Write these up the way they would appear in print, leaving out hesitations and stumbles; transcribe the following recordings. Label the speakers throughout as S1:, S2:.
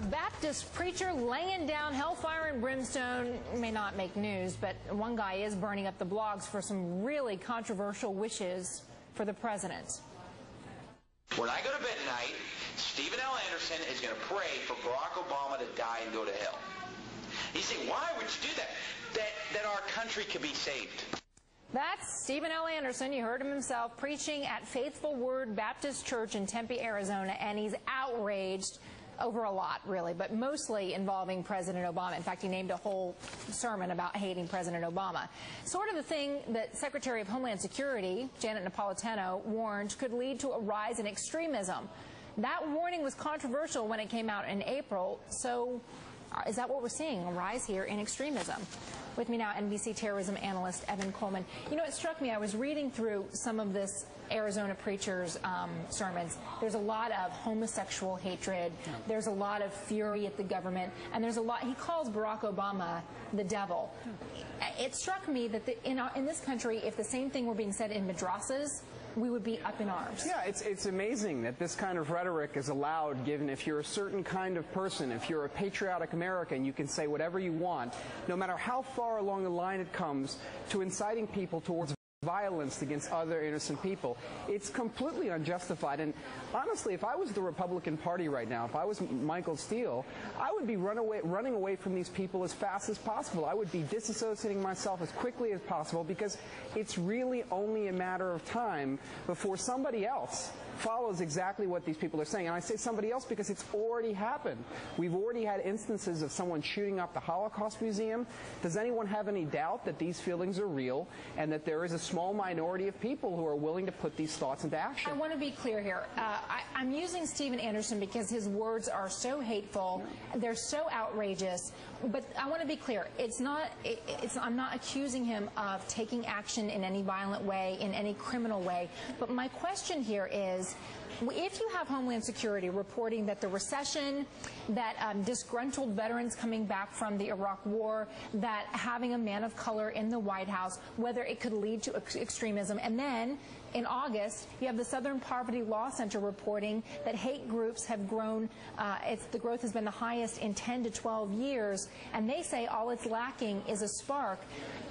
S1: A Baptist preacher laying down hellfire and brimstone may not make news, but one guy is burning up the blogs for some really controversial wishes for the president.
S2: When I go to bed tonight, Stephen L. Anderson is going to pray for Barack Obama to die and go to hell. You say, why would you do that? That our country could be saved.
S1: That's Stephen L. Anderson. You heard him himself preaching at Faithful Word Baptist Church in Tempe, Arizona, and he's outraged over a lot, really, but mostly involving President Obama. In fact, he named a whole sermon about hating President Obama. Sort of the thing that Secretary of Homeland Security, Janet Napolitano, warned could lead to a rise in extremism. That warning was controversial when it came out in April, so is that what we're seeing, a rise here in extremism? With me now, NBC terrorism analyst Evan Coleman. You know, it struck me, I was reading through some of this Arizona preacher's sermons. There's a lot of homosexual hatred. There's a lot of fury at the government. And there's a lot, he calls Barack Obama the devil. It struck me that in this country, if the same thing were being said in madrasas, we would be up in arms.
S3: Yeah, it's amazing that this kind of rhetoric is allowed, given if you're a certain kind of person, if you're a patriotic American, you can say whatever you want, no matter how far along the line it comes to inciting people towards violence against other innocent people. It's completely unjustified. And honestly, if I was the Republican Party right now, if I was Michael Steele, I would be running away from these people as fast as possible. I would be disassociating myself as quickly as possible, because it's really only a matter of time before somebody else follows exactly what these people are saying. And I say somebody else because it's already happened. We've already had instances of someone shooting up the Holocaust Museum. Does anyone have any doubt that these feelings are real and that there is a small minority of people who are willing to put these thoughts into action?
S1: I want to be clear here. I'm using Stephen Anderson because his words are so hateful. They're so outrageous. But I want to be clear. I'm not accusing him of taking action in any violent way, in any criminal way. But my question here is, if you have Homeland Security reporting that the recession, that disgruntled veterans coming back from the Iraq War, that having a man of color in the White House, whether it could lead to extremism, and then in August, you have the Southern Poverty Law Center reporting that hate groups have grown. The growth has been the highest in 10 to 12 years, and they say all it's lacking is a spark.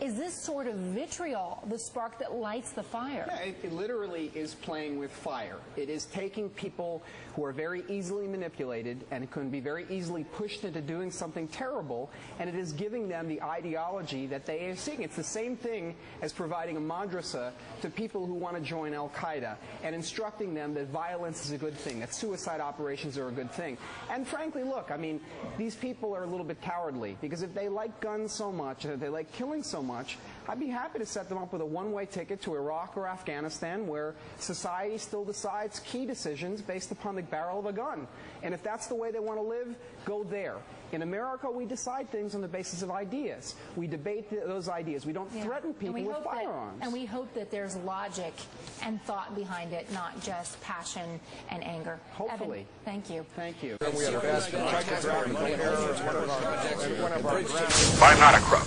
S1: Is this sort of vitriol the spark that lights the fire?
S3: Yeah, it literally is playing with fire. It is taking people who are very easily manipulated and can be very easily pushed into doing something terrible, and it is giving them the ideology that they are seeking. It's the same thing as providing a madrasa to people who want to join Al-Qaeda and instructing them that violence is a good thing, that suicide operations are a good thing. And frankly, look, I mean, these people are a little bit cowardly, because if they like guns so much, and if they like killing so much, I'd be happy to set them up with a one-way ticket to Iraq or Afghanistan, where society still decides key decisions based upon the barrel of a gun. And if that's the way they want to live, go there. In America, we decide things on the basis of ideas. We debate those ideas. We don't threaten people with firearms.
S1: And we hope that there's logic and thought behind it, not just passion and anger.
S3: Hopefully.
S1: Evan, thank you.
S3: Thank you.
S4: I'm not a crook.